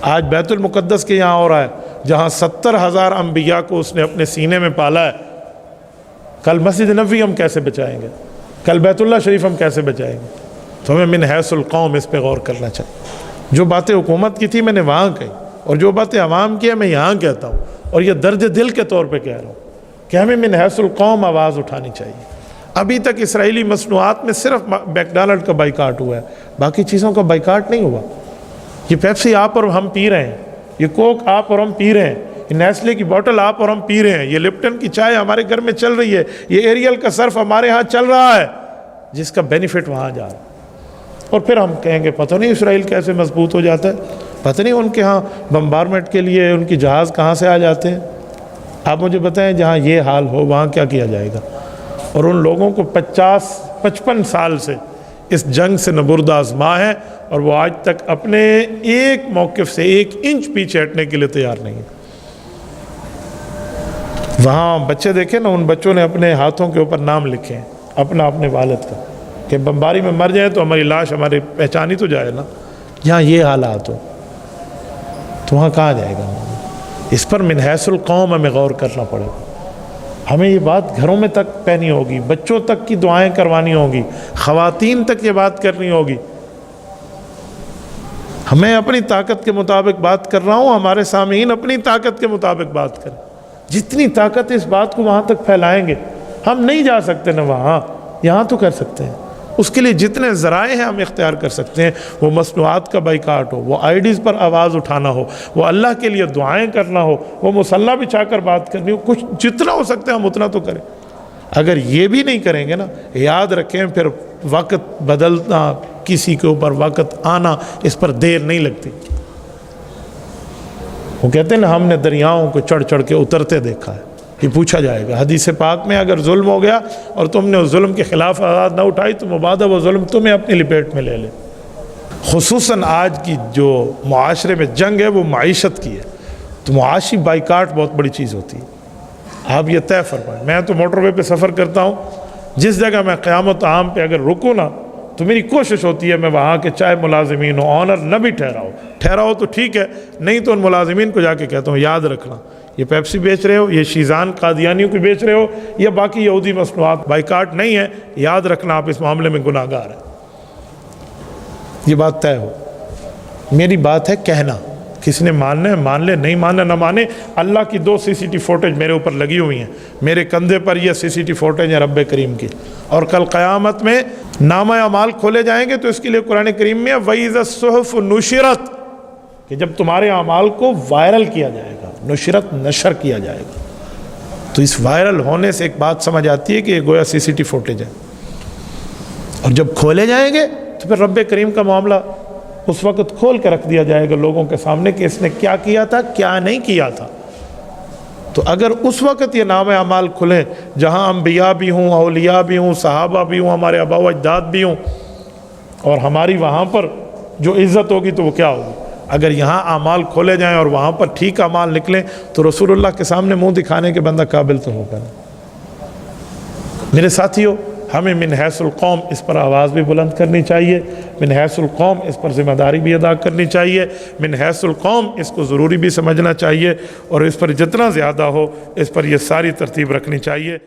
آج بیت المقدس کے یہاں ہو رہا ہے جہاں 70,000 انبیاء کو اس نے اپنے سینے میں پالا ہے. کل مسجد نبوی ہم کیسے بچائیں گے؟ کل بیت اللہ شریف ہم کیسے بچائیں گے؟ تو ہمیں من حیث القوم اس پہ غور کرنا چاہیے. جو باتیں حکومت کی تھی میں نے وہاں کہی، اور جو باتیں عوام کی ہیں میں یہاں کہتا ہوں، اور یہ درد دل کے طور پہ کہہ رہا ہوں کہ ہمیں من حیث القوم آواز اٹھانی چاہیے. ابھی تک اسرائیلی مصنوعات میں صرف میکڈونلڈ کا بائیکاٹ ہوا ہے، باقی چیزوں کا بائیکاٹ نہیں ہوا. یہ پیپسی آپ اور ہم پی رہے ہیں، یہ کوک آپ اور ہم پی رہے ہیں، یہ نیسلے کی بوٹل آپ اور ہم پی رہے ہیں، یہ لپٹن کی چائے ہمارے گھر میں چل رہی ہے، یہ ایریل کا صرف ہمارے ہاں چل رہا ہے، جس کا بینیفٹ وہاں جا رہا ہے. اور پھر ہم کہیں گے پتہ نہیں اسرائیل کیسے مضبوط ہو جاتا ہے، پتہ نہیں ان کے ہاں بمبارمنٹ کے لیے ان کی جہاز کہاں سے آ جاتے ہیں. آپ مجھے بتائیں جہاں یہ حال ہو وہاں کیا کیا جائے گا؟ اور ان لوگوں کو 55 سال سے اس جنگ سے نبرد آزما ہے، اور وہ آج تک اپنے ایک موقف سے 1 انچ پیچھے ہٹنے کے لیے تیار نہیں ہے. وہاں بچے دیکھیں نا، ان بچوں نے اپنے ہاتھوں کے اوپر نام لکھے ہیں اپنے والد کا، کہ بمباری میں مر جائیں تو ہماری لاش ہماری پہچانی تو جائے نا. یہاں یہ حالات ہو تو وہاں کہاں جائے گا؟ اس پر من حیث القوم ہمیں غور کرنا پڑے گا. ہمیں یہ بات گھروں میں تک پہنی ہوگی، بچوں تک کی دعائیں کروانی ہوگی، خواتین تک یہ بات کرنی ہوگی. ہمیں اپنی طاقت کے مطابق بات کر رہا ہوں، ہمارے سامعین اپنی طاقت کے مطابق بات کریں. جتنی طاقت اس بات کو وہاں تک پھیلائیں گے. ہم نہیں جا سکتے نا وہاں، یہاں تو کر سکتے ہیں. اس کے لیے جتنے ذرائع ہیں ہم اختیار کر سکتے ہیں، وہ مصنوعات کا بائیکاٹ ہو، وہ آئی ڈیز پر آواز اٹھانا ہو، وہ اللہ کے لیے دعائیں کرنا ہو، وہ مصلی بچھا کر بات کرنی ہو. کچھ جتنا ہو سکتا ہے ہم اتنا تو کریں. اگر یہ بھی نہیں کریں گے نا، یاد رکھیں پھر وقت بدلنا، کسی کے اوپر وقت آنا، اس پر دیر نہیں لگتی. وہ کہتے ہیں نا ہم نے دریاؤں کو چڑھ چڑھ کے اترتے دیکھا ہے. یہ پوچھا جائے گا حدیث پاک میں، اگر ظلم ہو گیا اور تم نے اس ظلم کے خلاف آواز نہ اٹھائی تو مبادہ وہ ظلم تمہیں اپنی لپیٹ میں لے لے. خصوصاً آج کی جو معاشرے میں جنگ ہے وہ معیشت کی ہے، تو معاشی بائیکاٹ بہت بڑی چیز ہوتی ہے. آپ یہ طے فرمائیں. میں تو موٹر وے پہ سفر کرتا ہوں، جس جگہ میں قیامت عام پہ اگر رکوں نا تو میری کوشش ہوتی ہے میں وہاں کے چاہے ملازمین ہو، آنر نہ بھی ٹھہرا ہو تو ٹھیک ہے، نہیں تو ان ملازمین کو جا کے کہتا ہوں یاد رکھنا یہ پیپسی بیچ رہے ہو، یہ شیزان قادیانیوں کی بیچ رہے ہو، یا باقی یہودی مصنوعات، بائیکاٹ نہیں ہے، یاد رکھنا آپ اس معاملے میں گناہ گار ہیں. یہ بات طے ہو. میری بات ہے کہنا، کسی نے ماننا ہے مان لے، نہیں ماننا نہ مانے. اللہ کی 2 CCTV فوٹیج میرے اوپر لگی ہوئی ہیں، میرے کندھے پر یہ CCTV فوٹیج ہے رب کریم کی. اور کل قیامت میں نامہ اعمال کھولے جائیں گے تو اس کے لیے قرآن کریم میں وَإِذَا الصُّحُفُ نُشِرَتْ، کہ جب تمہارے اعمال کو وائرل کیا جائے گا، نشرت نشر کیا جائے گا. تو اس وائرل ہونے سے ایک بات سمجھ آتی ہے کہ یہ گویا CCTV فوٹیج ہے. اور جب کھولے جائیں گے تو پھر رب کریم کا معاملہ اس وقت کھول کے رکھ دیا جائے گا لوگوں کے سامنے کہ اس نے کیا کیا تھا، کیا نہیں کیا تھا. تو اگر اس وقت یہ نام اعمال کھلیں جہاں انبیاء بھی ہوں، اولیاء بھی ہوں، صحابہ بھی ہوں، ہمارے آباء و اجداد بھی ہوں، اور ہماری وہاں پر جو عزت ہوگی تو وہ کیا ہوگی؟ اگر یہاں اعمال کھولے جائیں اور وہاں پر ٹھیک اعمال نکلیں تو رسول اللہ کے سامنے منہ دکھانے کے بندہ قابل تو ہوگا. میرے ساتھیو، ہمیں من حیث القوم اس پر آواز بھی بلند کرنی چاہیے، من حیث القوم اس پر ذمہ داری بھی ادا کرنی چاہیے، من حیث القوم اس کو ضروری بھی سمجھنا چاہیے، اور اس پر جتنا زیادہ ہو اس پر یہ ساری ترتیب رکھنی چاہیے.